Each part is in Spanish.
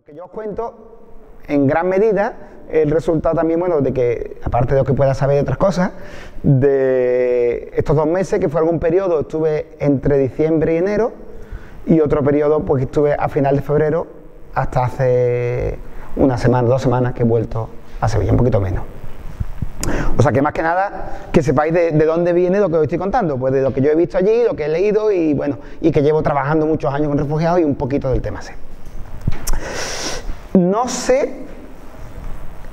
que yo os cuento, en gran medida, el resultado también, bueno, de que, aparte de lo que pueda saber de otras cosas, de estos 2 meses, que fue algún periodo, estuve entre diciembre y enero, y otro periodo, pues estuve a final de febrero, hasta hace una semana, 2 semanas, que he vuelto a Sevilla, un poquito menos. O sea que más que nada, que sepáis de dónde viene lo que os estoy contando, pues de lo que yo he visto allí, lo que he leído, y bueno, y que llevo trabajando muchos años con refugiados y un poquito del tema sé. No sé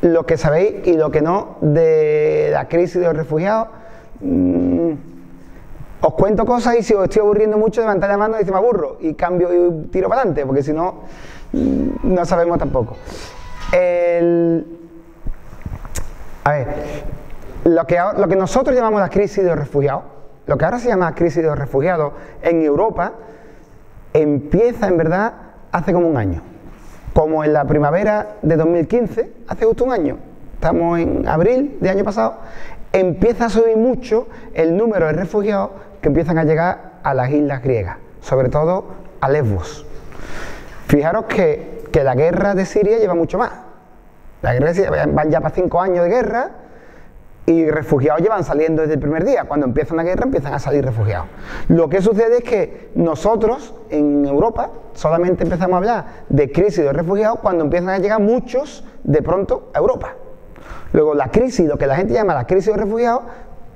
lo que sabéis y lo que no de la crisis de los refugiados. Os cuento cosas y si os estoy aburriendo mucho, levantad la mano y dice me aburro y cambio y tiro para adelante, porque si no, no sabemos tampoco. A ver, lo que nosotros llamamos la crisis de los refugiados, lo que ahora se llama crisis de los refugiados en Europa, empieza en verdad hace como un año. Como en la primavera de 2015, hace justo un año, estamos en abril del año pasado, empieza a subir mucho el número de refugiados que empiezan a llegar a las islas griegas, sobre todo a Lesbos. Fijaros que la guerra de Siria lleva mucho más. La guerra de Siria van ya para 5 años de guerra y refugiados llevan saliendo desde el primer día. Cuando empieza una guerra empiezan a salir refugiados. Lo que sucede es que nosotros en Europa solamente empezamos a hablar de crisis de refugiados cuando empiezan a llegar muchos de pronto a Europa. Luego la crisis, lo que la gente llama la crisis de refugiados,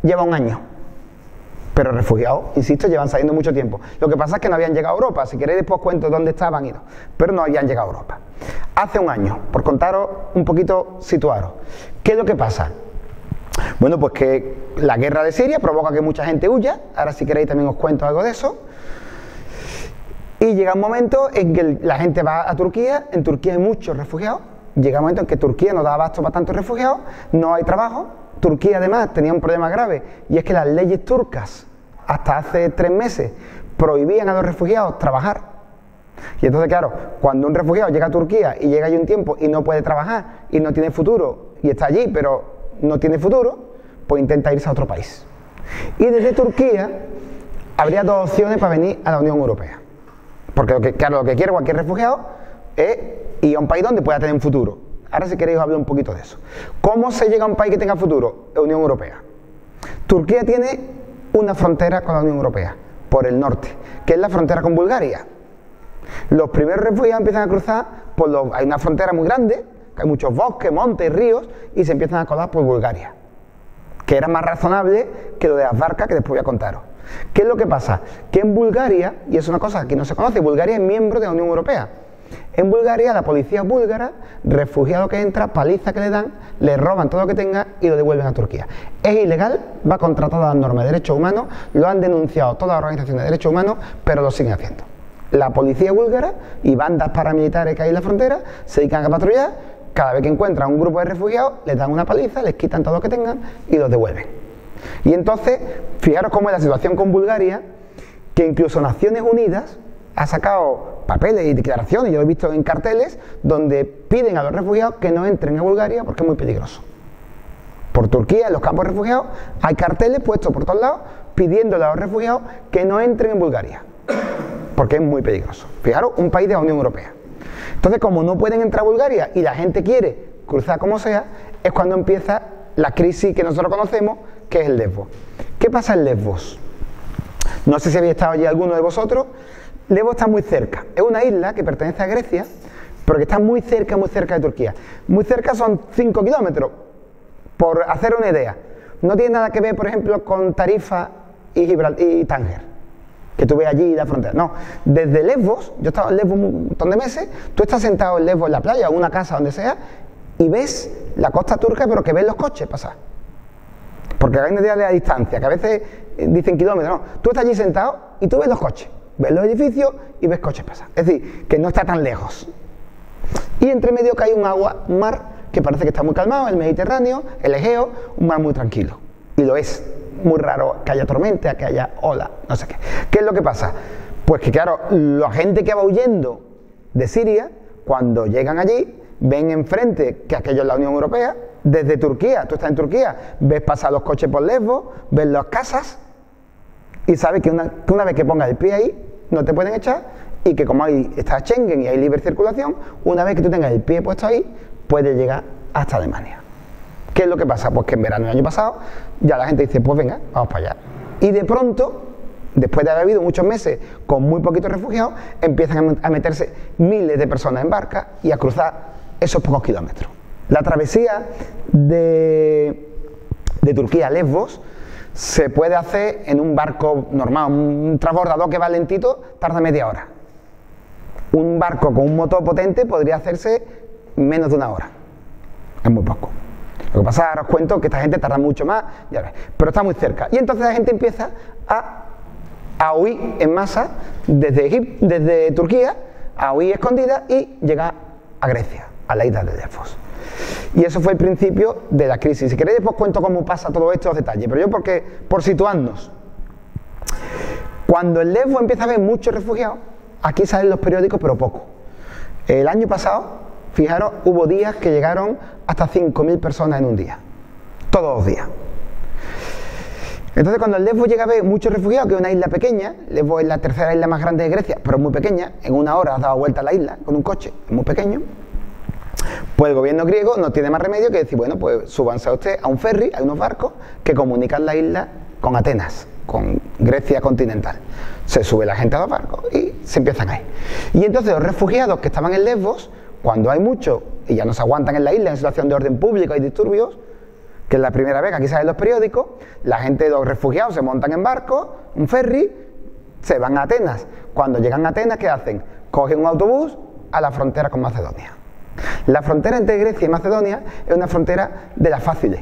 lleva un año. Pero refugiados, insisto, llevan saliendo mucho tiempo. Lo que pasa es que no habían llegado a Europa. Si queréis después cuento dónde estaban y no. Pero no habían llegado a Europa. Hace un año, por contaros un poquito, situaros. ¿Qué es lo que pasa? Bueno, pues que la guerra de Siria provoca que mucha gente huya. Ahora si queréis también os cuento algo de eso. Y llega un momento en que la gente va a Turquía. En Turquía hay muchos refugiados. Llega un momento en que Turquía no da abasto para tantos refugiados. No hay trabajo. Turquía además tenía un problema grave. Y es que las leyes turcas, hasta hace 3 meses, prohibían a los refugiados trabajar. Y entonces, claro, cuando un refugiado llega a Turquía y llega allí un tiempo y no puede trabajar y no tiene futuro y está allí, pero no tiene futuro, pues intenta irse a otro país. Y desde Turquía habría 2 opciones para venir a la Unión Europea. Porque lo que quiere cualquier refugiado es ir a un país donde pueda tener un futuro. Ahora si queréis os hablo un poquito de eso. ¿Cómo se llega a un país que tenga futuro? La Unión Europea. Turquía tiene una frontera con la Unión Europea, por el norte, que es la frontera con Bulgaria. Los primeros refugiados empiezan a cruzar hay una frontera muy grande, hay muchos bosques, montes, ríos, y se empiezan a colar por Bulgaria, que era más razonable que lo de las barcas que después voy a contaros. ¿Qué es lo que pasa? Que en Bulgaria, y es una cosa que no se conoce, Bulgaria es miembro de la Unión Europea. En Bulgaria la policía búlgara, refugiado que entra, paliza que le dan, le roban todo lo que tenga y lo devuelven a Turquía. Es ilegal, va contra todas las normas de derechos humanos, lo han denunciado todas las organizaciones de derechos humanos, pero lo siguen haciendo. La policía búlgara y bandas paramilitares que hay en la frontera se dedican a patrullar. Cada vez que encuentran un grupo de refugiados, les dan una paliza, les quitan todo lo que tengan y los devuelven. Y entonces, fijaros cómo es la situación con Bulgaria, que incluso Naciones Unidas ha sacado papeles y declaraciones, yo lo he visto en carteles, donde piden a los refugiados que no entren a Bulgaria porque es muy peligroso. Por Turquía, en los campos de refugiados, hay carteles puestos por todos lados pidiéndole a los refugiados que no entren en Bulgaria, porque es muy peligroso. Fijaros, un país de la Unión Europea. Entonces, como no pueden entrar a Bulgaria y la gente quiere cruzar como sea, es cuando empieza la crisis que nosotros conocemos, que es el Lesbos. ¿Qué pasa en Lesbos? No sé si habéis estado allí alguno de vosotros. Lesbos está muy cerca. Es una isla que pertenece a Grecia, pero que está muy cerca de Turquía. Muy cerca son 5 kilómetros, por hacer una idea. No tiene nada que ver, por ejemplo, con Tarifa y Tánger, que tú ves allí la frontera. No, desde Lesbos, yo he estado en Lesbos un montón de meses, tú estás sentado en Lesbos en la playa o en una casa, donde sea, y ves la costa turca, pero que ves los coches pasar. Porque hay una idea de la distancia, que a veces dicen kilómetros, no. Tú estás allí sentado y tú ves los coches, ves los edificios y ves coches pasar. Es decir, que no está tan lejos. Y entre medio que hay un mar que parece que está muy calmado, el Mediterráneo, el Egeo, un mar muy tranquilo. Y lo es. Muy raro que haya tormenta, que haya ola, no sé qué. ¿Qué es lo que pasa? Pues que claro, la gente que va huyendo de Siria, cuando llegan allí, ven enfrente que aquello es la Unión Europea. Desde Turquía, tú estás en Turquía, ves pasar los coches por Lesbos, ves las casas y sabes que una vez que pongas el pie ahí, no te pueden echar y que como ahí está Schengen y hay libre circulación, una vez que tú tengas el pie puesto ahí, puedes llegar hasta Alemania. ¿Qué es lo que pasa? Pues que en verano del año pasado ya la gente dice, pues venga, vamos para allá. Y de pronto, después de haber habido muchos meses con muy poquitos refugiados, empiezan a meterse miles de personas en barcas y a cruzar esos pocos kilómetros. La travesía de Turquía a Lesbos se puede hacer en un barco normal, un transbordador que va lentito, tarda media hora. Un barco con un motor potente podría hacerse menos de una hora. Es muy poco. Lo que pasa, ahora os cuento que esta gente tarda mucho más, ya ves, pero está muy cerca. Y entonces la gente empieza a huir en masa desde Turquía, a huir escondida y llega a Grecia, a la isla de Lesbos. Y eso fue el principio de la crisis. Si queréis después cuento cómo pasa todo esto, los detalles, pero yo por situarnos. Cuando en Lesbos empieza a haber muchos refugiados, aquí salen los periódicos, pero poco. El año pasado, fijaros, hubo días que llegaron hasta 5.000 personas en un día, todos los días. Entonces cuando en Lesbos llega a haber muchos refugiados, que es una isla pequeña, Lesbos es la tercera isla más grande de Grecia, pero muy pequeña, en una hora has dado vuelta a la isla con un coche, es muy pequeño, pues el gobierno griego no tiene más remedio que decir, bueno, pues súbanse a usted a un ferry, hay unos barcos que comunican la isla con Atenas, con Grecia continental. Se sube la gente a los barcos y se empiezan a ir. Y entonces los refugiados que estaban en Lesbos, cuando hay muchos y ya no se aguantan en la isla en situación de orden público y disturbios, que es la primera vez que aquí salen los periódicos, la gente de los refugiados se montan en barcos, un ferry, se van a Atenas. Cuando llegan a Atenas, ¿qué hacen? Cogen un autobús a la frontera con Macedonia. La frontera entre Grecia y Macedonia es una frontera de las fáciles.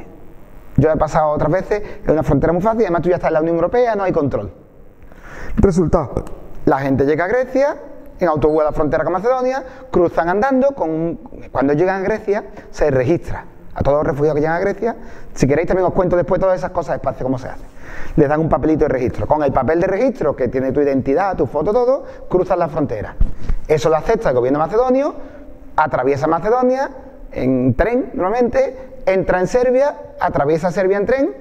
Yo he pasado otras veces, es una frontera muy fácil, además tú ya estás en la Unión Europea, no hay control. Resultado, la gente llega a Grecia, en autobús a la frontera con Macedonia, cruzan andando, cuando llegan a Grecia se registra a todos los refugiados que llegan a Grecia. Si queréis también os cuento después todas esas cosas despacio cómo se hace. Les dan un papelito de registro. Con el papel de registro que tiene tu identidad, tu foto, todo, cruzan la frontera. Eso lo acepta el gobierno macedonio, atraviesa Macedonia en tren normalmente, entra en Serbia, atraviesa Serbia en tren,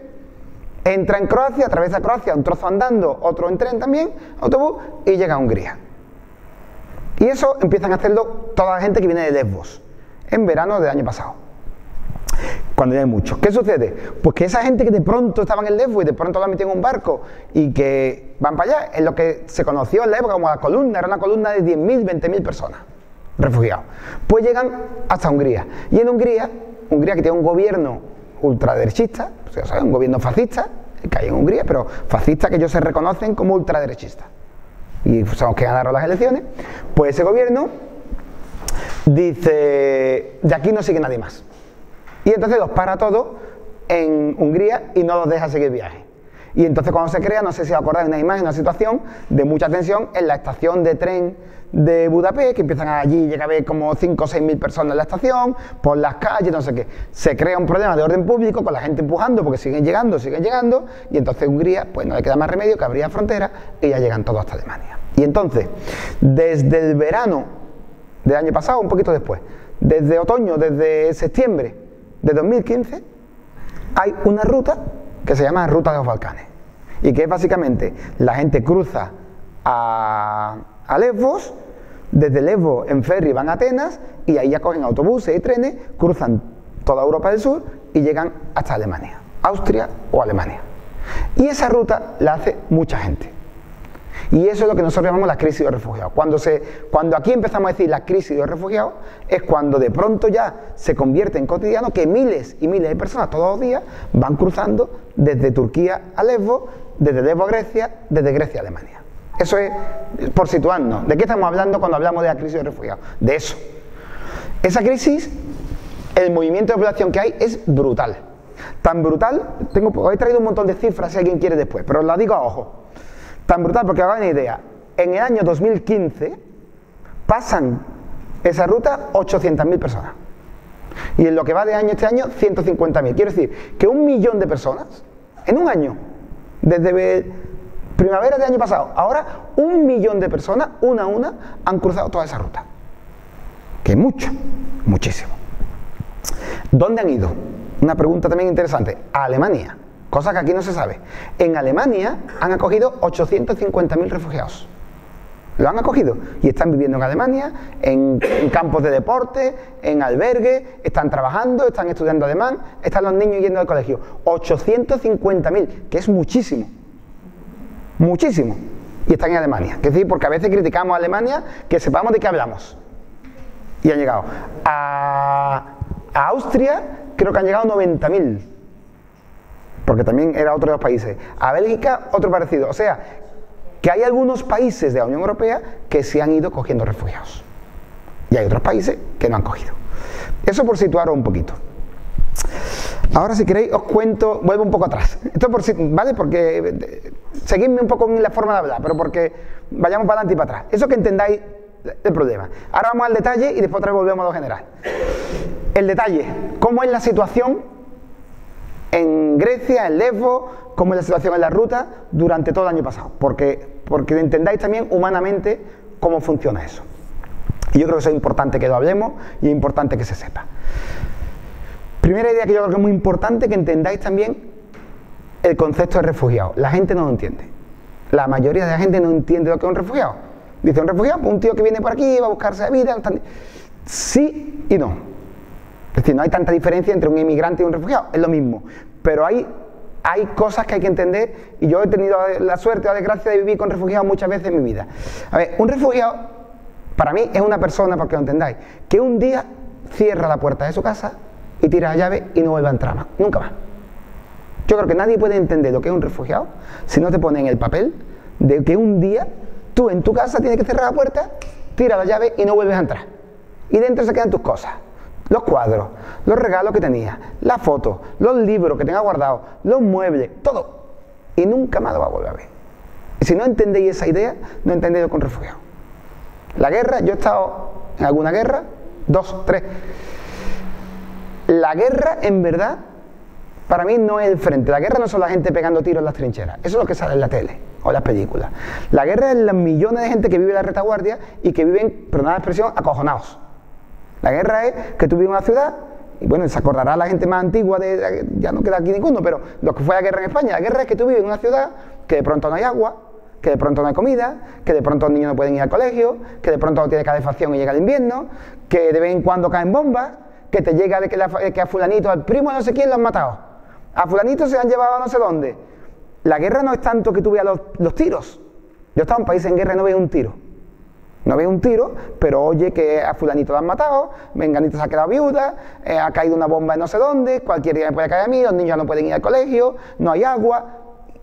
entra en Croacia, atraviesa Croacia, un trozo andando, otro en tren también, autobús, y llega a Hungría. Y eso empiezan a hacerlo toda la gente que viene de Lesbos, en verano del año pasado, cuando ya hay muchos. ¿Qué sucede? Pues que esa gente que de pronto estaban en Lesbos y de pronto la metieron en un barco y que van para allá, es lo que se conoció en la época como la columna, era una columna de 10.000, 20.000 personas refugiados. Pues llegan hasta Hungría. Y en Hungría que tiene un gobierno ultraderechista, o sea, un gobierno fascista, que hay en Hungría, pero fascista que ellos se reconocen como ultraderechistas. Y son los que ganaron las elecciones, pues ese gobierno dice, de aquí no sigue nadie más. Y entonces los para todos en Hungría y no los deja seguir viaje. Y entonces cuando se crea, no sé si os acordáis, una imagen, una situación de mucha tensión en la estación de tren de Budapest, que empiezan allí, llega a haber como 5 o 6 mil personas en la estación, por las calles, no sé qué. Se crea un problema de orden público con la gente empujando porque siguen llegando, y entonces Hungría, pues no le queda más remedio que abrir fronteras y ya llegan todos hasta Alemania. Y entonces, desde el verano del año pasado, un poquito después, desde otoño, desde septiembre de 2015, hay una ruta que se llama Ruta de los Balcanes, y que es básicamente la gente cruza a Lesbos, desde Lesbos en ferry van a Atenas y ahí ya cogen autobuses y trenes, cruzan toda Europa del Sur y llegan hasta Alemania, Austria o Alemania. Y esa ruta la hace mucha gente. Y eso es lo que nosotros llamamos la crisis de los refugiados. Cuando aquí empezamos a decir la crisis de los refugiados, es cuando de pronto ya se convierte en cotidiano que miles y miles de personas todos los días van cruzando desde Turquía a Lesbos, desde Lesbos a Grecia, desde Grecia a Alemania. Eso es por situarnos. ¿De qué estamos hablando cuando hablamos de la crisis de los refugiados? De eso. Esa crisis, el movimiento de población que hay es brutal. Tan brutal, os he traído un montón de cifras si alguien quiere después, pero os las digo a ojo. Tan brutal porque os hagan una idea. En el año 2015 pasan esa ruta 800.000 personas. Y en lo que va de año este año, 150.000. Quiero decir que 1 millón de personas, en un año, desde primavera del año pasado, ahora 1 millón de personas, una a una, han cruzado toda esa ruta. Que es mucho, muchísimo. ¿Dónde han ido? Una pregunta también interesante. A Alemania. Cosa que aquí no se sabe. En Alemania han acogido 850.000 refugiados. Lo han acogido y están viviendo en Alemania, en campos de deporte, en albergues, están trabajando, están estudiando alemán, están los niños yendo al colegio. 850.000, que es muchísimo. Muchísimo. Y están en Alemania. Es decir, porque a veces criticamos a Alemania, que sepamos de qué hablamos. Y han llegado. A Austria creo que han llegado 90.000. Porque también era otro de los países. A Bélgica otro parecido. O sea, que hay algunos países de la Unión Europea que se han ido cogiendo refugiados. Y hay otros países que no han cogido. Eso por situaros un poquito. Ahora, si queréis, os cuento, vuelvo un poco atrás. Esto por ¿vale? Porque seguidme un poco en la forma de hablar, pero porque vayamos para adelante y para atrás. Eso que entendáis el problema. Ahora vamos al detalle y después otra vez volvemos a lo general. El detalle, ¿cómo es la situación en Grecia, en Lesbos, cómo es la situación en la ruta durante todo el año pasado? Porque entendáis también humanamente cómo funciona eso. Y yo creo que eso es importante que lo hablemos y es importante que se sepa. Primera idea que yo creo que es muy importante, que entendáis también el concepto de refugiado. La gente no lo entiende. La mayoría de la gente no entiende lo que es un refugiado. Dice, un refugiado, pues un tío que viene por aquí, va a buscarse la vida. Sí y no. Es decir, no hay tanta diferencia entre un inmigrante y un refugiado, es lo mismo. Pero hay cosas que hay que entender, y yo he tenido la suerte o la desgracia de vivir con refugiados muchas veces en mi vida. A ver, un refugiado, para mí, es una persona, porque lo entendáis, que un día cierra la puerta de su casa y tira la llave y no vuelve a entrar más, nunca más. Yo creo que nadie puede entender lo que es un refugiado si no te pone en el papel de que un día tú en tu casa tienes que cerrar la puerta, tira la llave y no vuelves a entrar. Y dentro se quedan tus cosas. Los cuadros, los regalos que tenías, las fotos, los libros que tengas guardados, los muebles, todo. Y nunca más lo vas a volver a ver. Y si no entendéis esa idea, no entendéis lo que es un refugiado. La guerra, yo he estado en alguna guerra, 2, 3. La guerra, en verdad, para mí no es el frente. La guerra no son la gente pegando tiros en las trincheras. Eso es lo que sale en la tele o en las películas. La guerra es los millones de gente que vive en la retaguardia y que viven, perdonad la expresión, acojonados. La guerra es que tú vives en una ciudad, y bueno, se acordará la gente más antigua, ya no queda aquí ninguno, pero lo que fue la guerra en España. La guerra es que tú vives en una ciudad que de pronto no hay agua, que de pronto no hay comida, que de pronto los niños no pueden ir al colegio, que de pronto no tiene calefacción y llega el invierno, que de vez en cuando caen bombas, que te llega de que a fulanito, al primo no sé quién lo han matado, a fulanito se han llevado a no sé dónde. La guerra no es tanto que tú veas los tiros. Yo he estado en un país en guerra y no veo un tiro. No veo un tiro, pero oye que a fulanito lo han matado, menganito se ha quedado viuda, ha caído una bomba en no sé dónde, cualquier día me puede caer a mí, los niños ya no pueden ir al colegio, no hay agua.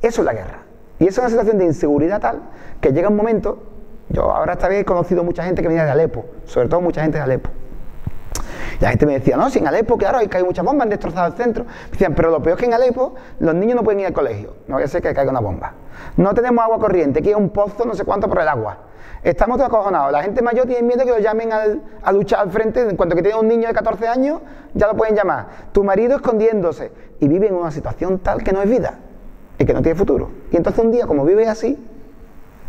Eso es la guerra. Y eso es una situación de inseguridad tal que llega un momento. Yo ahora esta vez he conocido mucha gente que venía de Alepo, sobre todo mucha gente de Alepo. Y la gente me decía, no, si en Alepo, claro, hay caído muchas bombas, han destrozado el centro. Me decían, pero lo peor es que en Alepo los niños no pueden ir al colegio, no vaya a ser que caiga una bomba. No tenemos agua corriente, aquí hay un pozo, no sé cuánto por el agua. Estamos todos acojonados. La gente mayor tiene miedo de que lo llamen a luchar al frente. En cuanto que tiene un niño de 14 años, ya lo pueden llamar. Tu marido escondiéndose. Y vive en una situación tal que no es vida y que no tiene futuro. Y entonces un día, como vive así,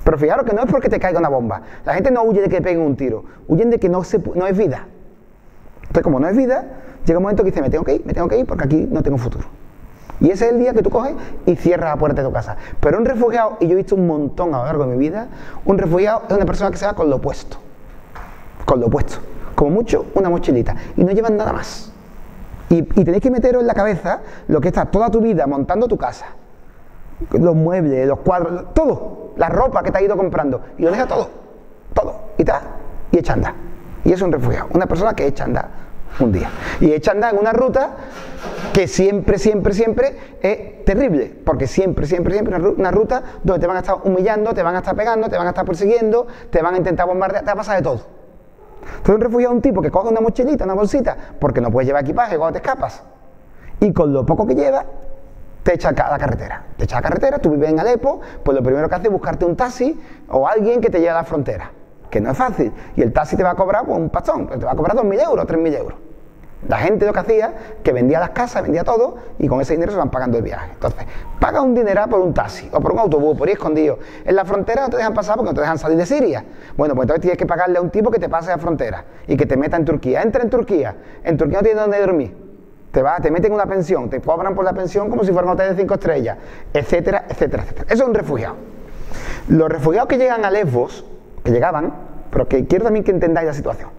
pero fijaros que no es porque te caiga una bomba. La gente no huye de que peguen un tiro, huyen de que no es vida. Entonces, como no es vida, llega un momento que dice, me tengo que ir porque aquí no tengo futuro. Y ese es el día que tú coges y cierras la puerta de tu casa. Pero un refugiado, y yo he visto un montón a lo largo de mi vida, un refugiado es una persona que se va con lo opuesto. Con lo opuesto. Como mucho, una mochilita. Y no llevan nada más. Y tenéis que meteros en la cabeza lo que está toda tu vida montando tu casa. Los muebles, los cuadros, todo. La ropa que te has ido comprando. Y lo deja todo. Todo. Y echa a andar. Y es un refugiado. Una persona que echa a andar un día. Y echa a andar en una ruta que siempre es terrible, porque siempre una ruta donde te van a estar humillando, te van a estar pegando, te van a estar persiguiendo, te van a intentar bombardear, te va a pasar de todo. Entonces un refugiado es un tipo que coge una mochilita, una bolsita, porque no puedes llevar equipaje cuando te escapas, y con lo poco que lleva, te echa a la carretera. Te echa a la carretera, tú vives en Alepo, pues lo primero que hace es buscarte un taxi o alguien que te lleve a la frontera, que no es fácil, y el taxi te va a cobrar pues, un pastón, te va a cobrar 2.000 euros, 3.000 euros. La gente lo que hacía, que vendía las casas, vendía todo, y con ese dinero se van pagando el viaje. Entonces, paga un dineral por un taxi, o por un autobús, por ir escondido. En la frontera no te dejan pasar porque no te dejan salir de Siria. Bueno, pues entonces tienes que pagarle a un tipo que te pase la frontera, y que te meta en Turquía. Entra en Turquía no tienes dónde dormir. Te meten en una pensión, te cobran por la pensión como si fuera un hotel de 5 estrellas, etcétera, etcétera, etcétera. Eso es un refugiado. Los refugiados que llegan a Lesbos, que llegaban, pero que quiero también que entendáis la situación.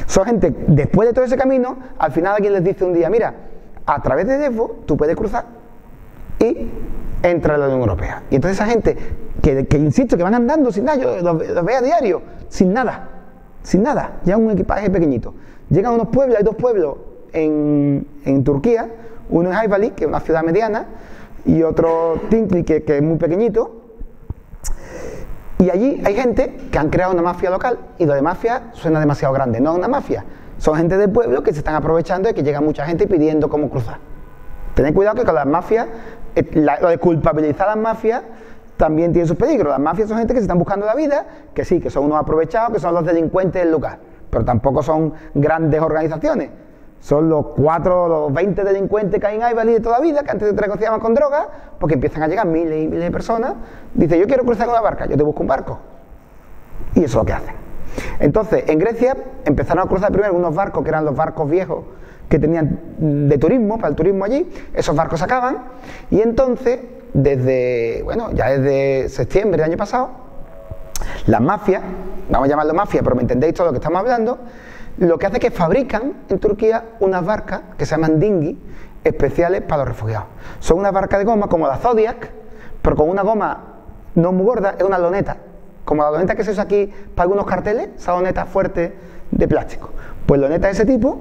Son gente, después de todo ese camino, al final alguien les dice un día, mira, a través de Lesbos tú puedes cruzar y entra a la Unión Europea. Y entonces esa gente, que insisto, que van andando sin nada, yo los veo a diario, sin nada, ya un equipaje pequeñito. Llegan a unos pueblos, hay 2 pueblos en Turquía, uno es Ayvali, que es una ciudad mediana, y otro Tinkli, que es muy pequeñito. Y allí hay gente que han creado una mafia local, y lo de mafia suena demasiado grande, no es una mafia, son gente del pueblo que se están aprovechando de que llega mucha gente pidiendo cómo cruzar. Tened cuidado que con las mafias, lo de culpabilizar a las mafias también tiene sus peligros. Las mafias son gente que se están buscando la vida, que sí, que son unos aprovechados, que son los delincuentes del lugar, pero tampoco son grandes organizaciones. Son los 20 delincuentes que hay en Ayvali de toda la vida, que antes te negociaban con drogas, porque empiezan a llegar miles y miles de personas. Dice, yo quiero cruzar una barca, yo te busco un barco. Y eso es lo que hacen. Entonces, en Grecia empezaron a cruzar primero unos barcos que eran los barcos viejos que tenían de turismo, para el turismo allí. Esos barcos se acaban, y entonces, ya desde septiembre del año pasado, las mafias, vamos a llamarlo mafia, pero me entendéis todo lo que estamos hablando, lo que hace es que fabrican en Turquía unas barcas que se llaman dinghy, especiales para los refugiados. Son unas barcas de goma como la Zodiac, pero con una goma no muy gorda, es una loneta, como la loneta que se usa aquí para algunos carteles, esa loneta fuerte de plástico. Pues loneta de ese tipo,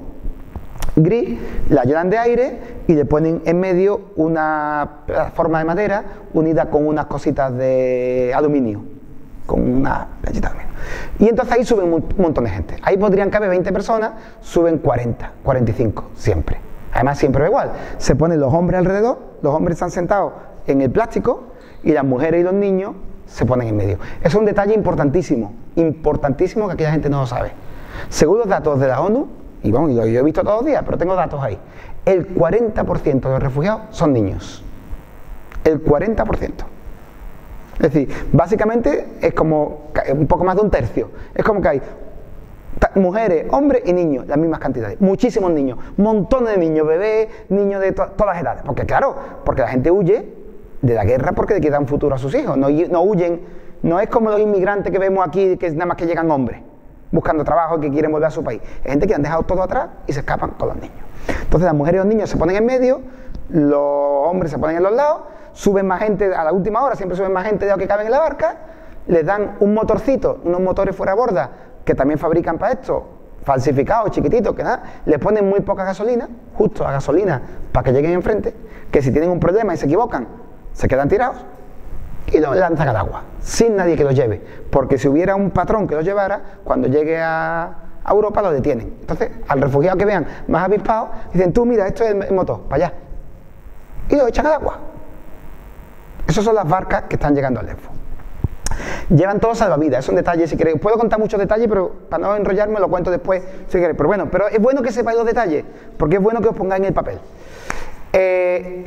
gris, la llenan de aire y le ponen en medio una plataforma de madera unida con unas cositas de aluminio, con una planchita de aluminio. Y entonces ahí suben un montón de gente. Ahí podrían caber 20 personas, suben 40, 45, siempre. Además siempre va igual. Se ponen los hombres alrededor, los hombres están sentados en el plástico y las mujeres y los niños se ponen en medio. Eso es un detalle importantísimo, importantísimo, que aquella gente no lo sabe. Según los datos de la ONU, y bueno, yo he visto todos los días, pero tengo datos ahí, el 40% de los refugiados son niños. El 40%. Es decir, básicamente es como un poco más de un tercio. Es como que hay mujeres, hombres y niños, las mismas cantidades. Muchísimos niños, montones de niños, bebés, niños de todas las edades. Porque claro, porque la gente huye de la guerra porque le queda un futuro a sus hijos. No huyen, no es como los inmigrantes que vemos aquí, que nada más que llegan hombres buscando trabajo y que quieren volver a su país. Es gente que han dejado todo atrás y se escapan con los niños. Entonces las mujeres y los niños se ponen en medio, los hombres se ponen en los lados, suben más gente, a la última hora siempre suben más gente de lo que caben en la barca, les dan un motorcito, unos motores fuera de borda, que también fabrican para esto, falsificados, chiquititos, que nada, les ponen muy poca gasolina, justo la gasolina para que lleguen enfrente, que si tienen un problema y se equivocan, se quedan tirados y los lanzan al agua, sin nadie que los lleve, porque si hubiera un patrón que los llevara, cuando llegue a Europa lo detienen. Entonces, al refugiado que vean más avispado, dicen, tú mira, esto es el motor, para allá, y lo echan al agua. Esas son las barcas que están llegando al Lesbos. Llevan todos salvavidas, es un detalle, si queréis. Puedo contar muchos detalles, pero para no enrollarme lo cuento después, si queréis. Pero bueno, es bueno que sepáis los detalles, porque es bueno que os pongáis en el papel.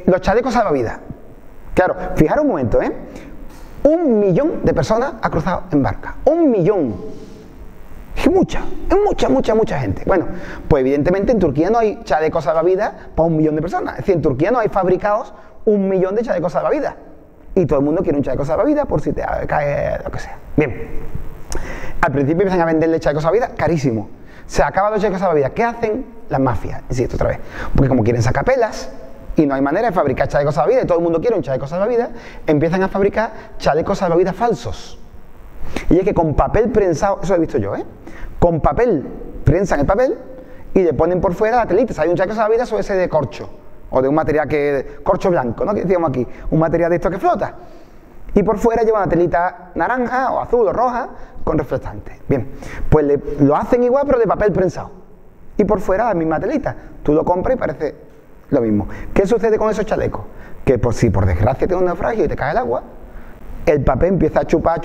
Los chalecos salvavidas. Claro, fijaros un momento, 1 millón de personas ha cruzado en barca. 1 millón. Es mucha gente. Bueno, pues evidentemente en Turquía no hay chalecos salvavidas para 1 millón de personas. Es decir, en Turquía no hay fabricados 1 millón de chalecos salvavidas. Y todo el mundo quiere un chaleco salvavidas por si te cae lo que sea. Bien. Al principio empiezan a venderle chalecos salvavidas carísimo. Se acaban los chalecos salvavidas. ¿Qué hacen las mafias? Insisto otra vez. Porque como quieren sacar pelas y no hay manera de fabricar chalecos salvavidas y todo el mundo quiere un chaleco salvavidas, empiezan a fabricar chalecos salvavidas falsos. Y es que con papel prensado, eso lo he visto yo, con papel, prensan el papel y le ponen por fuera la telita. Si hay un chaleco salvavidas, suele ser de corcho. O de un material corcho blanco, ¿no? Que decíamos aquí, un material de esto que flota. Y por fuera lleva una telita naranja o azul o roja con reflectante. Bien, pues lo hacen igual pero de papel prensado. Y por fuera la misma telita. Tú lo compras y parece lo mismo. ¿Qué sucede con esos chalecos? Que si por desgracia tienes un naufragio y te cae el agua, el papel empieza a chupar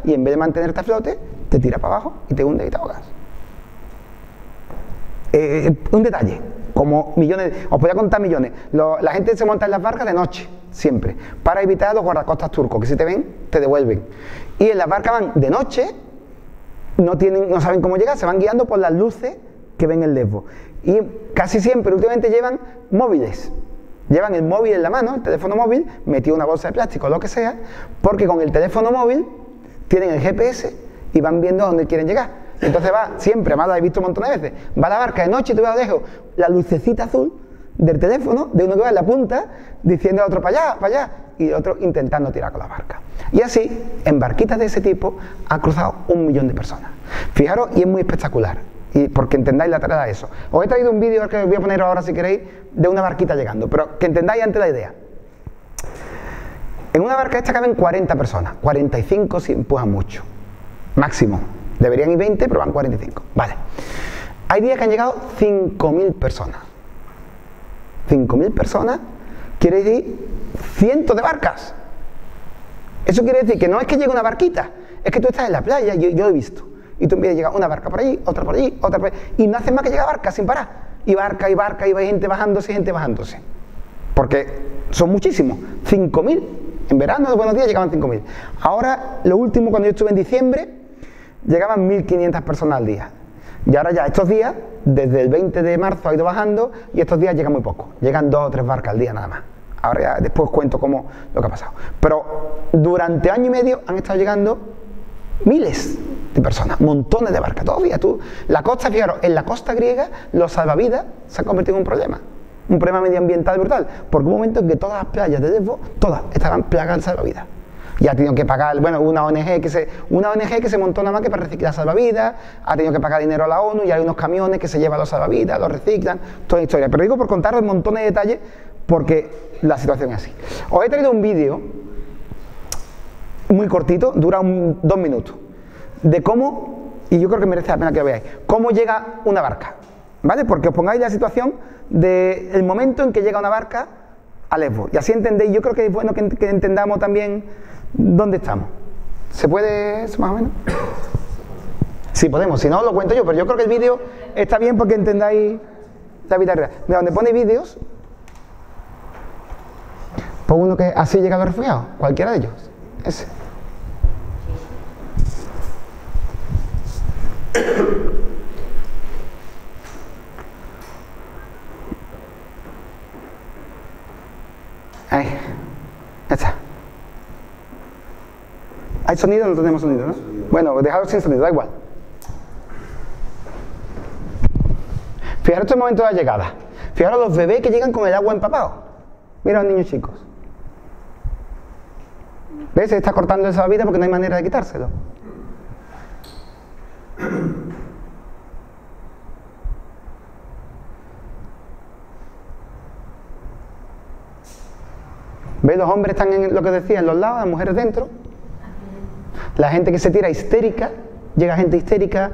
y en vez de mantenerte a flote, te tira para abajo y te hunde y te ahogas. Un detalle. Como millones, os podría contar millones. La gente se monta en las barcas de noche, siempre, para evitar a los guardacostas turcos, que si te ven, te devuelven. Y en las barcas van de noche, no saben cómo llegar, se van guiando por las luces que ven en Lesbos. Y casi siempre, últimamente, llevan móviles. Llevan el móvil en la mano, el teléfono móvil, metido en una bolsa de plástico o lo que sea, porque con el teléfono móvil tienen el GPS y van viendo a dónde quieren llegar. Entonces va siempre, además lo he visto un montón de veces, va la barca de noche y tú lo dejo la lucecita azul del teléfono de uno que va en la punta diciendo al otro para allá, y otro intentando tirar con la barca. Y así, en barquitas de ese tipo, ha cruzado 1 millón de personas. Fijaros, y es muy espectacular, y porque entendáis la tarea de eso. Os he traído un vídeo que os voy a poner ahora si queréis, de una barquita llegando, pero que entendáis antes la idea. En una barca esta caben 40 personas, 45 si empujan mucho, máximo. Deberían ir 20, pero van 45. Vale. Hay días que han llegado 5.000 personas. 5.000 personas quiere decir cientos de barcas. Eso quiere decir que no es que llegue una barquita, es que tú estás en la playa, yo lo he visto, y tú empiezas a llegar una barca por allí, otra por allí, otra por allí, y no haces más que llegar barcas sin parar. Y barca, y barca, y hay gente bajándose. Porque son muchísimos. 5.000. En verano, de buenos días, llegaban 5.000. Ahora, lo último, cuando yo estuve en diciembre, llegaban 1.500 personas al día. Y ahora ya estos días, desde el 20 de marzo ha ido bajando, y estos días llegan muy poco. Llegan 2 o 3 barcas al día nada más. Ahora ya después cuento lo que ha pasado. Pero durante año y medio han estado llegando miles de personas, montones de barcas. Todavía la costa, fijaros, en la costa griega los salvavidas se han convertido en un problema medioambiental brutal, porque hubo un momento en que todas las playas de Lesbos, todas estaban plagadas de salvavidas. Y ha tenido que pagar, bueno, una ONG que se montó nada más que para reciclar salvavidas, ha tenido que pagar dinero a la ONU, y hay unos camiones que se llevan los salvavidas, los reciclan, toda la historia. Pero digo por contaros un montón de detalles, porque la situación es así. Os he traído un vídeo muy cortito, dura 2 minutos, de cómo, y yo creo que merece la pena que lo veáis, cómo llega una barca, ¿vale? Porque os pongáis la situación del momento en que llega una barca a Lesbos, y así entendéis. Yo creo que es bueno que entendamos también dónde estamos. ¿Se puede eso más o menos? Sí, podemos, si no lo cuento yo, pero yo creo que el vídeo está bien porque entendáis la vida real. Mira, donde pone vídeos, pon uno que así llega a los refugiados, cualquiera de ellos, ese. Ahí, ya está. ¿Hay sonido o no tenemos sonido, no? Bueno, dejadlo sin sonido, da igual. Fijaros este momento de la llegada. Fijaros los bebés que llegan con el agua empapado. Mira a los niños chicos. ¿Ves? Se está cortando esa vida porque no hay manera de quitárselo. ¿Ves? Los hombres están en lo que decía, en los lados, las mujeres dentro. La gente que se tira histérica, llega gente histérica.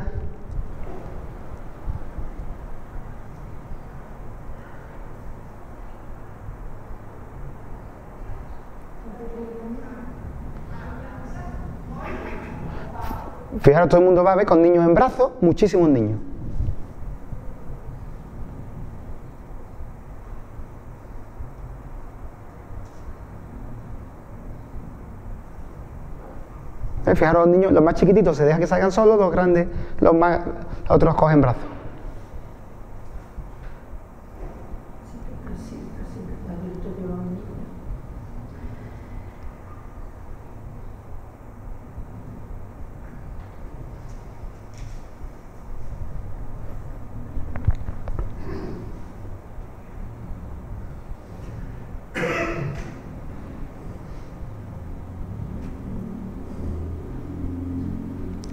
Fijaros, todo el mundo va a ver con niños en brazos, muchísimos niños. Fijaros, los niños, los más chiquititos se dejan que salgan solos, los grandes, los otros los cogen en brazos.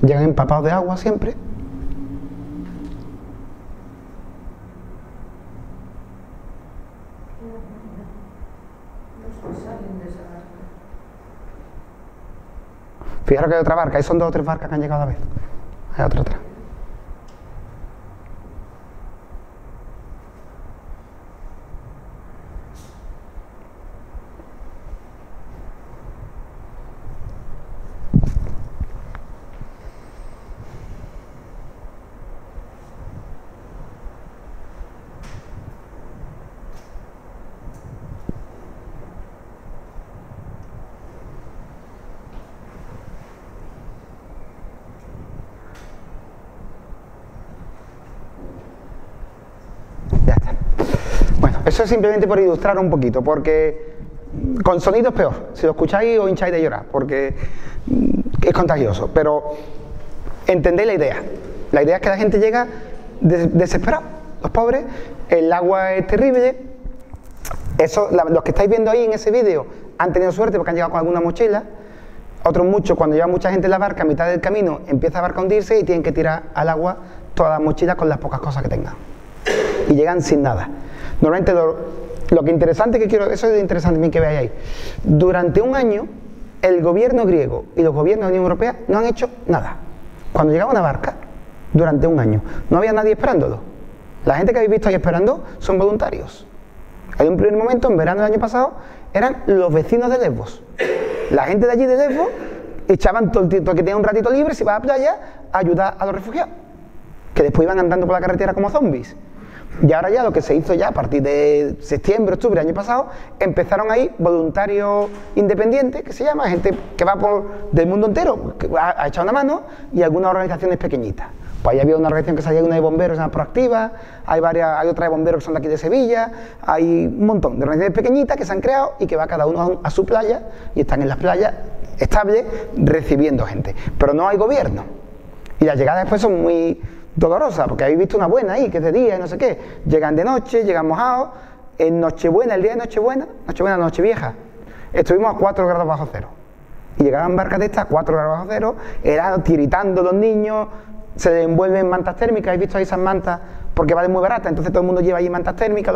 Llegan empapados de agua siempre. Fijaros que hay otra barca, ahí son 2 o 3 barcas que han llegado a la vez. Hay otra atrás. Eso es simplemente por ilustrar un poquito, porque con sonido es peor. Si lo escucháis os hincháis de llorar, porque es contagioso. Pero entendéis la idea. La idea es que la gente llega desesperada. Los pobres, el agua es terrible. Eso, los que estáis viendo ahí en ese vídeo han tenido suerte porque han llegado con alguna mochila. Otros muchos, cuando lleva mucha gente en la barca, a mitad del camino empieza la barca a hundirse y tienen que tirar al agua todas las mochilas con las pocas cosas que tengan. Y llegan sin nada. Normalmente lo que interesante que quiero, eso es interesante también que veáis ahí. Durante un año, el gobierno griego y los gobiernos de la Unión Europea no han hecho nada. Cuando llegaba una barca, durante un año, no había nadie esperándolo. La gente que habéis visto ahí esperando son voluntarios. En un primer momento, en verano del año pasado, eran los vecinos de Lesbos. La gente de allí de Lesbos echaban todo el tiempo que tenía un ratito libre, se iba a la playa a ayudar a los refugiados, que después iban andando por la carretera como zombies. Y ahora ya lo que se hizo ya a partir de septiembre, octubre del año pasado, empezaron ahí voluntarios independientes, que se llama, gente que va del mundo entero, que ha echado una mano, y algunas organizaciones pequeñitas. Pues ahí había una organización que salía, una de bomberos, se llama Proactiva, hay otra de bomberos que son de aquí de Sevilla, hay un montón de organizaciones pequeñitas que se han creado y que va cada uno a su playa y están en las playas estables recibiendo gente. Pero no hay gobierno. Y las llegadas después son muy dolorosas, porque habéis visto una buena ahí, que es de día y no sé qué. Llegan de noche, llegan mojados. En Nochebuena, el día de Nochebuena, Nochevieja, estuvimos a 4 grados bajo cero. Y llegaban barcas de estas a 4 grados bajo cero, helados, tiritando los niños, se envuelven mantas térmicas. ¿Habéis visto ahí esas mantas? Porque valen muy baratas, entonces todo el mundo lleva allí mantas térmicas,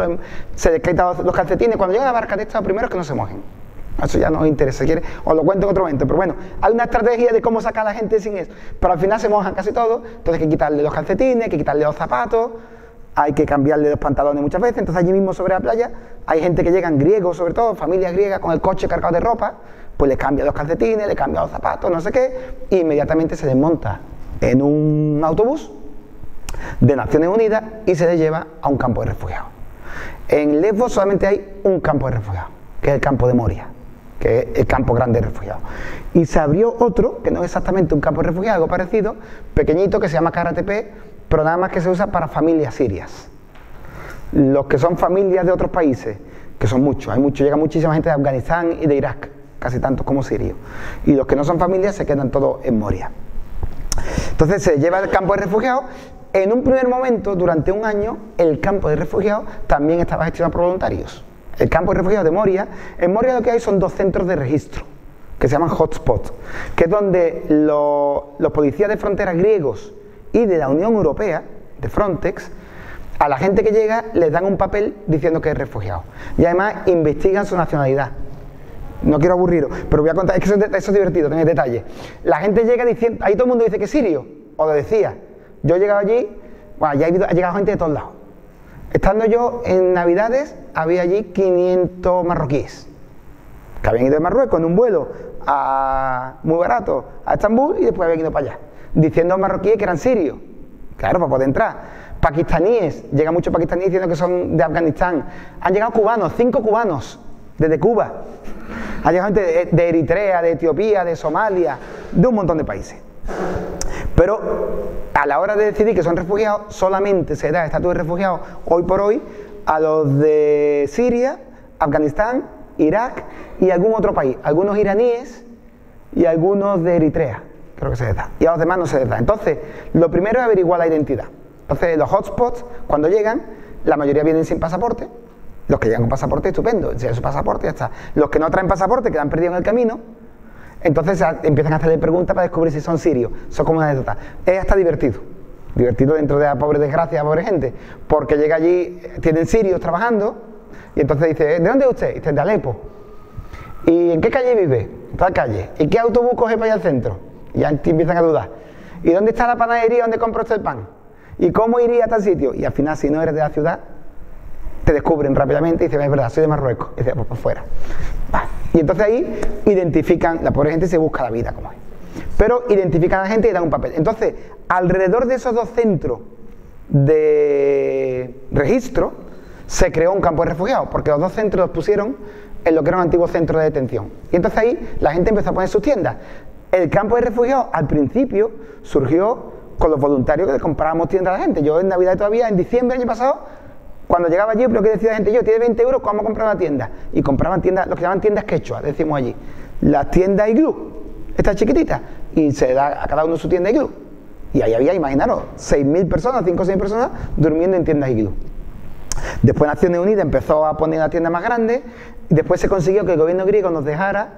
se desquitan los calcetines. Cuando llega una barca de estas, lo primero es que no se mojen. Eso ya no os interesa, si quieres os lo cuento en otro momento, pero bueno, hay una estrategia de cómo sacar a la gente sin eso, pero al final se mojan casi todos, entonces hay que quitarle los calcetines, hay que quitarle los zapatos, hay que cambiarle los pantalones muchas veces. Entonces allí mismo sobre la playa hay gente que llegan, griegos sobre todo, familias griegas con el coche cargado de ropa, pues le cambia los calcetines, le cambia los zapatos, no sé qué, e inmediatamente se desmonta en un autobús de Naciones Unidas y se les lleva a un campo de refugiados. En Lesbos solamente hay un campo de refugiados, que es el campo de Moria, que es el campo grande de refugiados. Y se abrió otro, que no es exactamente un campo de refugiados, algo parecido, pequeñito, que se llama KRTP, pero nada más que se usa para familias sirias. Los que son familias de otros países, que son muchos, llega muchísima gente de Afganistán y de Irak, casi tantos como sirios. Y los que no son familias se quedan todos en Moria. Entonces se lleva al campo de refugiados. En un primer momento, durante un año, el campo de refugiados también estaba gestionado por voluntarios. El campo de refugiados de Moria, en Moria lo que hay son 2 centros de registro, que se llaman hotspots, que es donde los policías de fronteras griegos y de la Unión Europea, de Frontex, a la gente que llega les dan un papel diciendo que es refugiado. Y además investigan su nacionalidad. No quiero aburriros, pero voy a contar, es que eso es divertido, tenéis detalles. La gente llega diciendo, ahí todo el mundo dice que es sirio, o lo decía. Yo he llegado allí, bueno, ya ha llegado gente de todos lados. Estando yo en Navidades, había allí 500 marroquíes, que habían ido de Marruecos en un vuelo muy barato a Estambul y después habían ido para allá, diciendo a marroquíes que eran sirios, claro, para poder entrar. Pakistaníes, llegan muchos pakistaníes diciendo que son de Afganistán. Han llegado cubanos, 5 cubanos, desde Cuba. Ha llegado gente de Eritrea, de Etiopía, de Somalia, de un montón de países. Pero a la hora de decidir que son refugiados, solamente se da el estatus de refugiados hoy por hoy a los de Siria, Afganistán, Irak y algún otro país. Algunos iraníes y algunos de Eritrea, creo que se les da. Y a los demás no se les da. Entonces, lo primero es averiguar la identidad. Entonces, los hotspots, cuando llegan, la mayoría vienen sin pasaporte. Los que llegan con pasaporte, estupendo, enseñan su pasaporte y ya está. Los que no traen pasaporte quedan perdidos en el camino, entonces empiezan a hacerle preguntas para descubrir si son sirios. Eso es como una anécdota. Es hasta divertido dentro de la pobre desgracia, la pobre gente, porque llega allí, tienen sirios trabajando, y entonces dice, ¿de dónde es usted? Dice, de Alepo. ¿Y en qué calle vive? En tal calle. ¿Y qué autobús coge para allá al centro? Y ya empiezan a dudar. ¿Y dónde está la panadería donde compra usted el pan? ¿Y cómo iría a tal sitio? Y al final, si no eres de la ciudad, te descubren rápidamente y dicen, es verdad, soy de Marruecos. Y dicen, pues por fuera. Y entonces ahí identifican, la pobre gente se busca la vida como es. Pero identifican a la gente y dan un papel. Entonces, alrededor de esos 2 centros de registro, se creó un campo de refugiados, porque los 2 centros los pusieron en lo que era un antiguo centro de detención. Y entonces ahí la gente empezó a poner sus tiendas. El campo de refugiados al principio surgió con los voluntarios que le comprábamos tiendas a la gente. Yo en Navidad todavía, en diciembre del año pasado, cuando llegaba allí, pero que decía la gente, yo, tiene 20 euros, vamos a comprar una tienda. Y compraban tiendas, lo que llaman tiendas quechua, decimos allí. Las tiendas iglú, estas chiquititas, y se da a cada uno su tienda iglú. Y ahí había, imaginaros, 6.000 personas, 5 o 6 personas durmiendo en tiendas iglú. Después Naciones Unidas empezó a poner una tienda más grande y después se consiguió que el gobierno griego nos dejara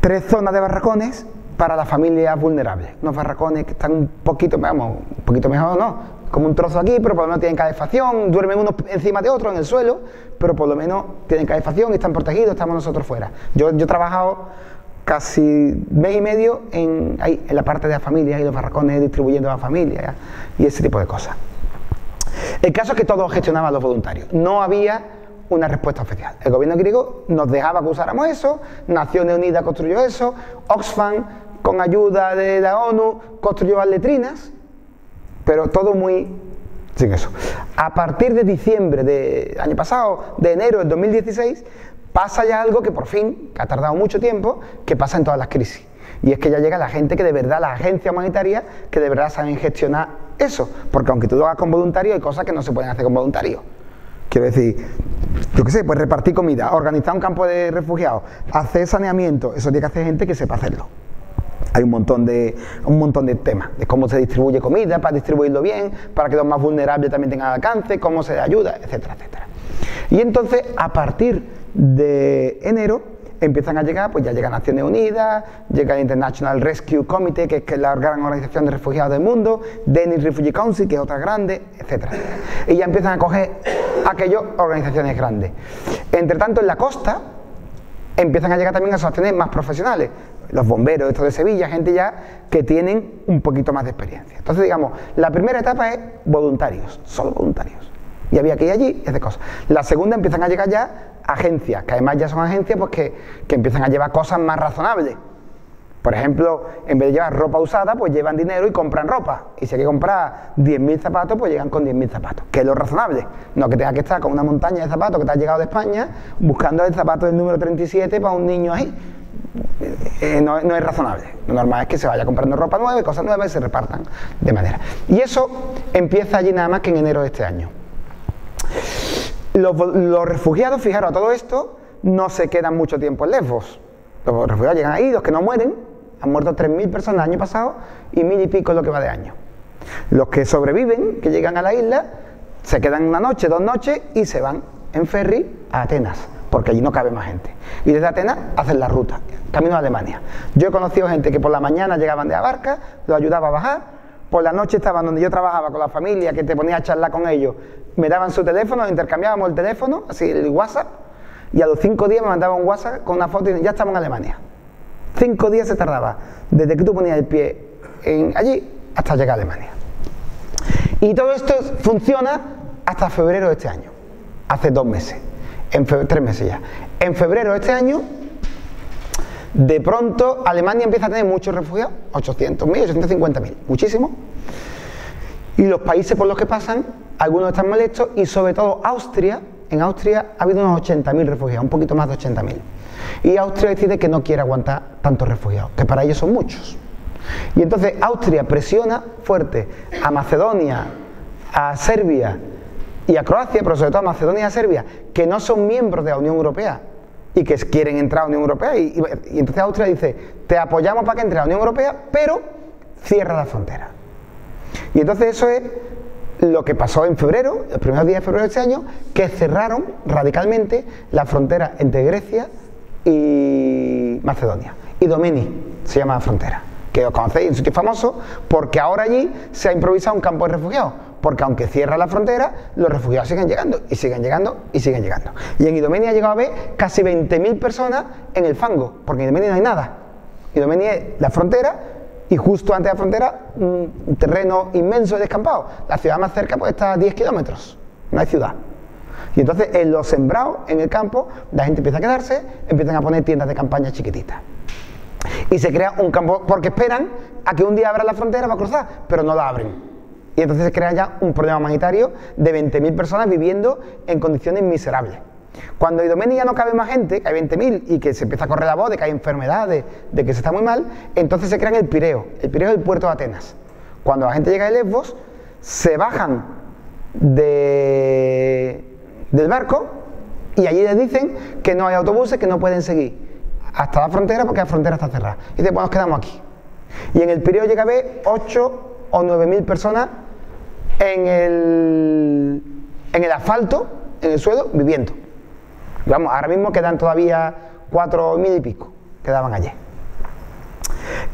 3 zonas de barracones para las familias vulnerables. Unos barracones que están un poquito, vamos, un poquito mejor, no, como un trozo aquí, pero por lo menos tienen calefacción, duermen unos encima de otros en el suelo, pero por lo menos tienen calefacción y están protegidos, estamos nosotros fuera. Yo he trabajado casi mes y medio en la parte de la familia y los barracones distribuyendo a la familia y ese tipo de cosas. El caso es que todos gestionaban los voluntarios, no había una respuesta oficial. El gobierno griego nos dejaba que usáramos eso, Naciones Unidas construyó eso, Oxfam con ayuda de la ONU construyó las letrinas, pero todo muy sin eso. A partir de diciembre del año pasado, de enero del 2016, pasa ya algo que por fin, que ha tardado mucho tiempo, que pasa en todas las crisis. Y es que ya llega la gente que de verdad, las agencias humanitarias, que de verdad saben gestionar eso. Porque aunque tú lo hagas con voluntarios, hay cosas que no se pueden hacer con voluntarios. Quiero decir, yo qué sé, pues repartir comida, organizar un campo de refugiados, hacer saneamiento, eso tiene que hacer gente que sepa hacerlo. Hay un montón de temas, de cómo se distribuye comida, para distribuirlo bien, para que los más vulnerables también tengan alcance, cómo se ayuda, etcétera, etcétera. Y entonces, a partir de enero, empiezan a llegar, pues ya llega Naciones Unidas, llega el International Rescue Committee, que es la gran organización de refugiados del mundo, Danish Refugee Council, que es otra grande, etcétera, etcétera. Y ya empiezan a coger aquellas organizaciones grandes. Entre tanto, en la costa, empiezan a llegar también asociaciones más profesionales, los bomberos, estos de Sevilla, gente ya que tienen un poquito más de experiencia. Entonces, digamos, la primera etapa es voluntarios, solo voluntarios. Y había que ir allí y hacer cosas. La segunda empiezan a llegar ya agencias, que además ya son agencias pues que empiezan a llevar cosas más razonables. Por ejemplo, en vez de llevar ropa usada, pues llevan dinero y compran ropa. Y si hay que comprar 10.000 zapatos, pues llegan con 10.000 zapatos, que es lo razonable. No que tenga que estar con una montaña de zapatos que te ha llegado de España, buscando el zapato del número 37 para un niño ahí. No es razonable. Lo normal es que se vaya comprando ropa nueva y cosas nuevas y se repartan de manera. Y eso empieza allí nada más que en enero de este año. Los refugiados, fijaros, a todo esto no se quedan mucho tiempo en Lesbos. Los refugiados llegan ahí, los que no mueren, han muerto 3.000 personas el año pasado y 1.000 y pico es lo que va de año. Los que sobreviven, que llegan a la isla, se quedan una noche, 2 noches y se van en ferry a Atenas, porque allí no cabe más gente. Y desde Atenas hacen la ruta, camino a Alemania. Yo he conocido gente que por la mañana llegaban de la barca, los ayudaba a bajar, por la noche estaban donde yo trabajaba con la familia, que te ponía a charlar con ellos, me daban su teléfono, intercambiábamos el teléfono, así el WhatsApp, y a los 5 días me mandaban un WhatsApp con una foto y ya estamos en Alemania. 5 días se tardaba, desde que tú ponías el pie allí hasta llegar a Alemania. Y todo esto funciona hasta febrero de este año, hace 2 meses, 3 meses ya. En febrero de este año, de pronto Alemania empieza a tener muchos refugiados, 800.000, 850.000, muchísimo. Y los países por los que pasan, algunos están molestos y sobre todo Austria. En Austria ha habido unos 80.000 refugiados, un poquito más de 80.000. Y Austria decide que no quiere aguantar tantos refugiados, que para ellos son muchos. Y entonces Austria presiona fuerte a Macedonia, a Serbia y a Croacia, pero sobre todo a Macedonia y a Serbia, que no son miembros de la Unión Europea y que quieren entrar a la Unión Europea. Y entonces Austria dice, te apoyamos para que entre a la Unión Europea, pero cierra la frontera. Y entonces eso es lo que pasó en febrero, los primeros días de febrero de este año, que cerraron radicalmente la frontera entre Grecia y Macedonia. Idomeni se llama la frontera, que os conocéis, un sitio famoso, porque ahora allí se ha improvisado un campo de refugiados, porque aunque cierra la frontera, los refugiados siguen llegando, y siguen llegando, y siguen llegando. Y en Idomeni ha llegado a haber casi 20.000 personas en el fango, porque en Idomeni no hay nada. Idomeni es la frontera, y justo antes de la frontera, un terreno inmenso de descampado. La ciudad más cerca pues está a 10 kilómetros, no hay ciudad. Y entonces en los sembrados, en el campo, la gente empieza a quedarse, empiezan a poner tiendas de campaña chiquititas. Y se crea un campo, porque esperan a que un día abran la frontera para cruzar, pero no la abren. Y entonces se crea ya un problema humanitario de 20.000 personas viviendo en condiciones miserables. Cuando en Idomeni ya no cabe más gente, que hay 20.000 y que se empieza a correr la voz de que hay enfermedades, de que se está muy mal, entonces se crea el Pireo. El Pireo es el puerto de Atenas. Cuando la gente llega de Lesbos, se bajan del barco y allí les dicen que no hay autobuses, que no pueden seguir hasta la frontera porque la frontera está cerrada. Y dicen, pues nos quedamos aquí. Y en el Pireo llega a haber 8 o 9.000 personas en el asfalto, en el suelo, viviendo. Vamos, ahora mismo quedan todavía 4.000 y pico, quedaban ayer.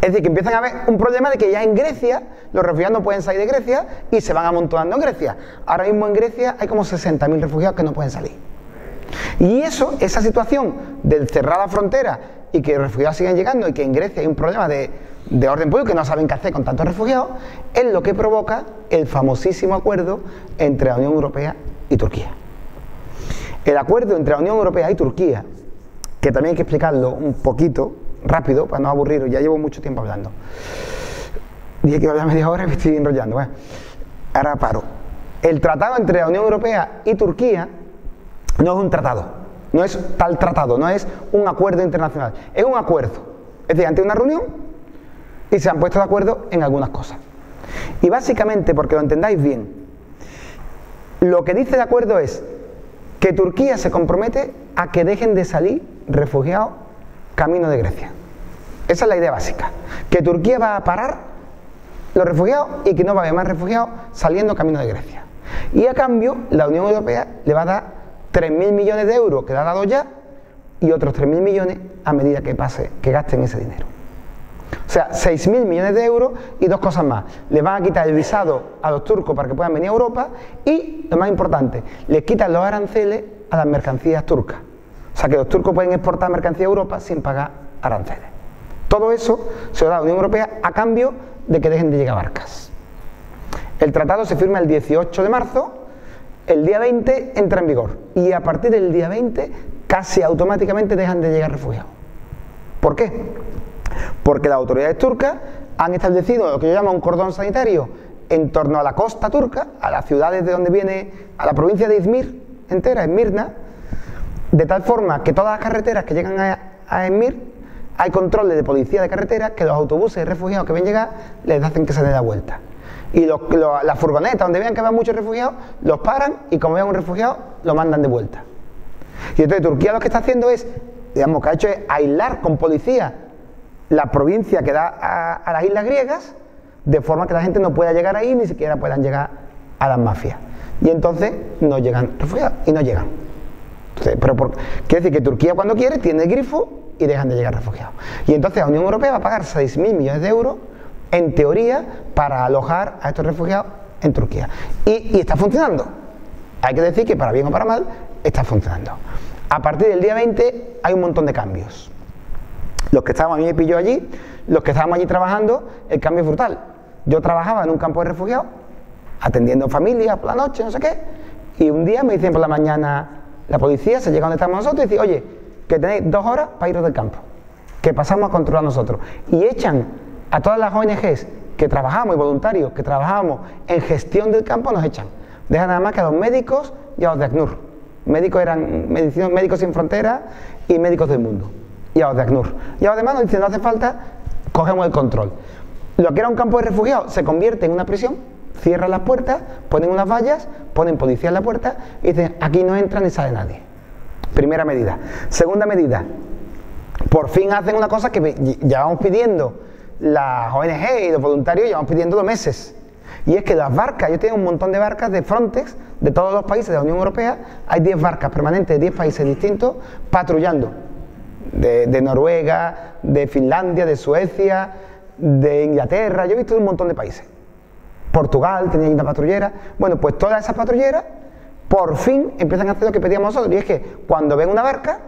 Es decir, que empiezan a haber un problema de que ya en Grecia los refugiados no pueden salir de Grecia y se van amontonando en Grecia. Ahora mismo en Grecia hay como 60.000 refugiados que no pueden salir. Y esa situación de cerrar la frontera y que los refugiados sigan llegando y que en Grecia hay un problema de orden público, que no saben qué hacer con tantos refugiados, es lo que provoca el famosísimo acuerdo entre la Unión Europea y Turquía. El acuerdo entre la Unión Europea y Turquía, que también hay que explicarlo un poquito rápido para no aburriros, ya llevo mucho tiempo hablando. Dije que iba a hablar media hora y me estoy enrollando. Bueno, ahora paro. El tratado entre la Unión Europea y Turquía no es un tratado, no es tal tratado, no es un acuerdo internacional, es un acuerdo. Es decir, ante una reunión y se han puesto de acuerdo en algunas cosas. Y básicamente, porque lo entendáis bien, lo que dice el acuerdo es que Turquía se compromete a que dejen de salir refugiados camino de Grecia. Esa es la idea básica, que Turquía va a parar los refugiados y que no va a haber más refugiados saliendo camino de Grecia. Y a cambio, la Unión Europea le va a dar 3.000 millones de euros que le ha dado ya y otros 3.000 millones a medida que gasten ese dinero. O sea, 6.000 millones de euros y dos cosas más. Le van a quitar el visado a los turcos para que puedan venir a Europa y, lo más importante, les quitan los aranceles a las mercancías turcas. O sea, que los turcos pueden exportar mercancías a Europa sin pagar aranceles. Todo eso se lo da la Unión Europea a cambio de que dejen de llegar barcas. El tratado se firma el 18 de marzo, el día 20 entra en vigor y a partir del día 20 casi automáticamente dejan de llegar refugiados. ¿Por qué? Porque las autoridades turcas han establecido lo que yo llamo un cordón sanitario en torno a la costa turca, a las ciudades de donde viene, a la provincia de Izmir entera, Esmirna, de tal forma que todas las carreteras que llegan a Esmir hay controles de policía de carretera que los autobuses de refugiados que ven llegar les hacen que se den la vuelta. Y las furgonetas donde vean que van muchos refugiados los paran y como vean un refugiado lo mandan de vuelta. Y entonces Turquía lo que está haciendo es, digamos, que ha hecho es aislar con policía la provincia que da a las islas griegas, de forma que la gente no pueda llegar ahí, ni siquiera puedan llegar a las mafias. Y entonces no llegan refugiados, y no llegan. Entonces, quiere decir que Turquía cuando quiere tiene el grifo y dejan de llegar refugiados. Y entonces la Unión Europea va a pagar 6.000 millones de euros, en teoría, para alojar a estos refugiados en Turquía. Y está funcionando. Hay que decir que para bien o para mal, está funcionando. A partir del día 20 hay un montón de cambios. Los que estábamos, a mí me pilló allí, los que estábamos allí trabajando, el cambio es brutal. Yo trabajaba en un campo de refugiados, atendiendo familias por la noche, no sé qué, y un día me dicen por la mañana, la policía se llega donde estamos nosotros y dice, oye, que tenéis 2 horas para iros del campo, que pasamos a controlar nosotros. Y echan a todas las ONGs que trabajamos y voluntarios que trabajamos en gestión del campo, nos echan. Dejan nada más que a los médicos y a los de ACNUR. Médicos eran Médicos Sin Fronteras y Médicos del Mundo. Y a los de ACNUR. Y a los demás nos dicen, no hace falta, cogemos el control. Lo que era un campo de refugiados se convierte en una prisión, cierran las puertas, ponen unas vallas, ponen policía en la puerta y dicen, aquí no entra ni sale nadie. Primera medida. Segunda medida, por fin hacen una cosa que llevamos pidiendo las ONG y los voluntarios, llevamos pidiéndolo meses. Y es que las barcas, yo tengo un montón de barcas de Frontex, de todos los países de la Unión Europea, hay 10 barcas permanentes de 10 países distintos patrullando. De Noruega, de Finlandia, de Suecia, de Inglaterra, yo he visto de un montón de países. Portugal tenía una patrullera. Bueno, pues todas esas patrulleras por fin empiezan a hacer lo que pedíamos nosotros, y es que cuando ven una barca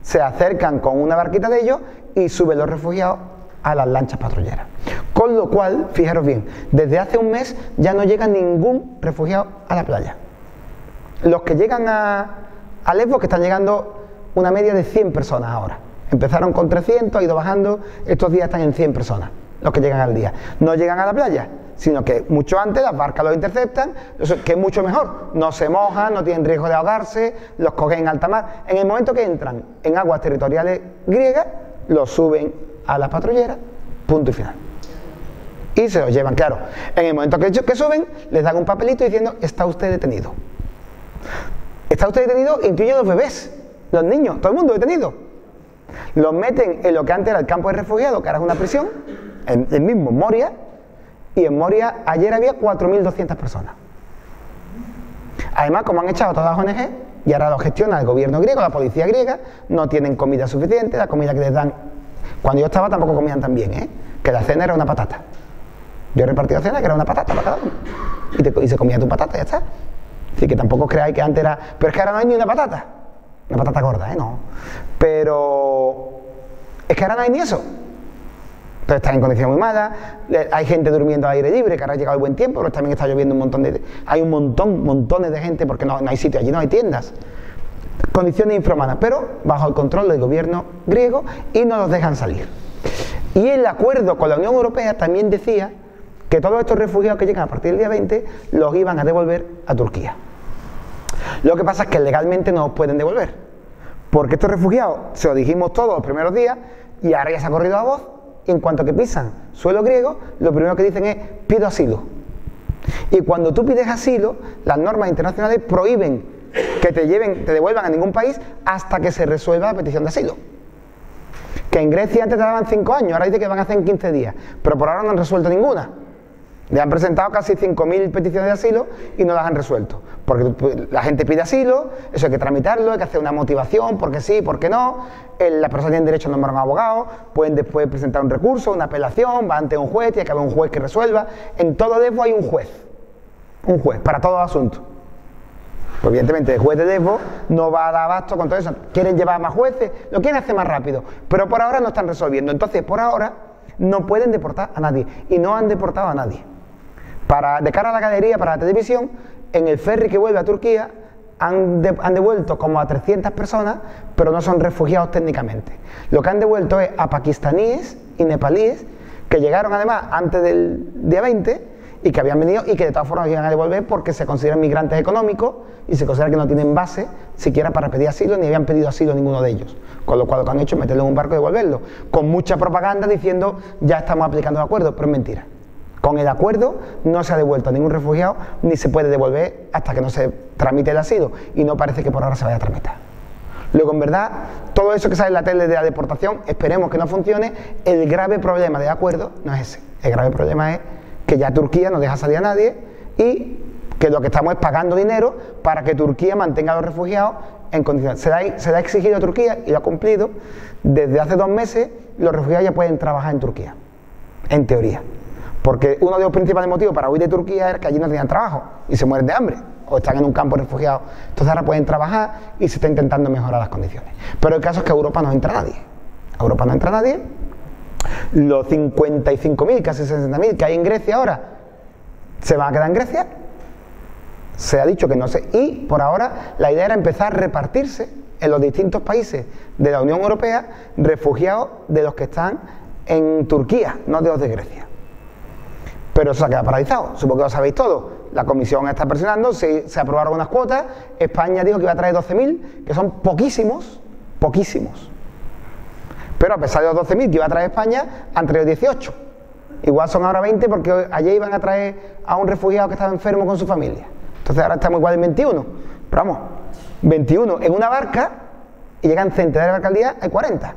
se acercan con una barquita de ellos y suben los refugiados a las lanchas patrulleras. Con lo cual, fijaros bien, desde hace un mes ya no llega ningún refugiado a la playa. Los que llegan a Lesbos, que están llegando una media de 100 personas ahora. Empezaron con 300, ha ido bajando, estos días están en 100 personas, los que llegan al día. No llegan a la playa, sino que mucho antes las barcas los interceptan, que es mucho mejor. No se mojan, no tienen riesgo de ahogarse, los cogen en alta mar. En el momento que entran en aguas territoriales griegas, los suben a las patrulleras, punto y final. Y se los llevan, claro. En el momento que suben, les dan un papelito diciendo, está usted detenido. Está usted detenido, incluye los bebés, los niños, todo el mundo detenido. Los meten en lo que antes era el campo de refugiados, que ahora es una prisión, el mismo Moria, y en Moria ayer había 4.200 personas. Además, como han echado todas las ONG, y ahora lo gestiona el gobierno griego, la policía griega, no tienen comida suficiente, la comida que les dan... Cuando yo estaba tampoco comían tan bien, ¿eh? Que la cena era una patata. Yo he repartido cena que era una patata para cada uno. Y se comía tu patata y ya está. Así que tampoco os creáis que antes era... Pero es que ahora no hay ni una patata gorda, ¿eh? No. Pero... es que ahora no hay ni eso. Entonces están en condiciones muy malas, hay gente durmiendo al aire libre, que ahora ha llegado el buen tiempo, pero también está lloviendo un montón de... Hay montones de gente porque no hay sitio, allí no hay tiendas. Condiciones infrahumanas, pero bajo el control del gobierno griego y no los dejan salir. Y el acuerdo con la Unión Europea también decía que todos estos refugiados que llegan a partir del día 20 los iban a devolver a Turquía. Lo que pasa es que legalmente no los pueden devolver, porque estos refugiados, se lo dijimos todos los primeros días, y ahora ya se ha corrido la voz, y en cuanto que pisan suelo griego, lo primero que dicen es, pido asilo. Y cuando tú pides asilo, las normas internacionales prohíben que te devuelvan a ningún país hasta que se resuelva la petición de asilo. Que en Grecia antes te daban 5 años, ahora dice que van a hacer en 15 días, pero por ahora no han resuelto ninguna. Le han presentado casi 5.000 peticiones de asilo y no las han resuelto. Porque la gente pide asilo, eso hay que tramitarlo, hay que hacer una motivación, porque sí, porque no. Las personas tienen derecho a nombrar un abogado, pueden después presentar un recurso, una apelación, va ante un juez, tiene que haber un juez que resuelva. En todo Lesbos hay un juez para todos los asuntos. Pues evidentemente el juez de Lesbos no va a dar abasto con todo eso. Quieren llevar más jueces, lo quieren hacer más rápido, pero por ahora no están resolviendo. Entonces, por ahora no pueden deportar a nadie y no han deportado a nadie. De cara a la galería, para la televisión, en el ferry que vuelve a Turquía han devuelto como a 300 personas, pero no son refugiados técnicamente. Lo que han devuelto es a pakistaníes y nepalíes que llegaron además antes del día 20 y que habían venido y que de todas formas iban a devolver porque se consideran migrantes económicos y se considera que no tienen base siquiera para pedir asilo, ni habían pedido asilo ninguno de ellos. Con lo cual lo que han hecho es meterlo en un barco y devolverlo, con mucha propaganda diciendo ya estamos aplicando el acuerdo, pero es mentira. Con el acuerdo no se ha devuelto a ningún refugiado ni se puede devolver hasta que no se tramite el asilo y no parece que por ahora se vaya a tramitar. Luego, en verdad, todo eso que sale en la tele de la deportación, esperemos que no funcione. El grave problema del acuerdo no es ese. El grave problema es que ya Turquía no deja salir a nadie y que lo que estamos es pagando dinero para que Turquía mantenga a los refugiados en condiciones. Se le ha exigido a Turquía y lo ha cumplido. Desde hace 2 meses los refugiados ya pueden trabajar en Turquía, en teoría. Porque uno de los principales motivos para huir de Turquía era que allí no tenían trabajo y se mueren de hambre o están en un campo de refugiados. Entonces ahora pueden trabajar y se está intentando mejorar las condiciones. Pero el caso es que a Europa no entra nadie. A Europa no entra nadie. Los 55.000, casi 60.000 que hay en Grecia ahora, se van a quedar en Grecia. Se ha dicho que no sé. Y por ahora la idea era empezar a repartirse en los distintos países de la Unión Europea refugiados de los que están en Turquía, no de los de Grecia. Pero eso se ha quedado paralizado, supongo que lo sabéis todos. La comisión está presionando, se aprobaron unas cuotas, España dijo que iba a traer 12.000, que son poquísimos. Pero a pesar de los 12.000 que iba a traer España, han traído 18. Igual son ahora 20 porque ayer iban a traer a un refugiado que estaba enfermo con su familia. Entonces ahora estamos igual en 21. Pero vamos, 21 en una barca y llegan centenares de barcas al día, hay 40,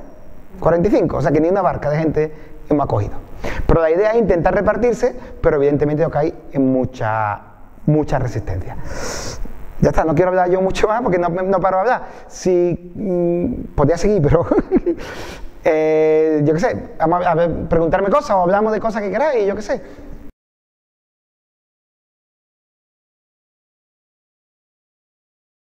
45. O sea que ni una barca de gente hemos acogido. Pero la idea es intentar repartirse, pero evidentemente lo que hay es mucha resistencia. Ya está, no quiero hablar yo mucho más porque no paro de hablar. Podría seguir, pero yo qué sé, preguntarme cosas o hablamos de cosas que queráis, yo qué sé.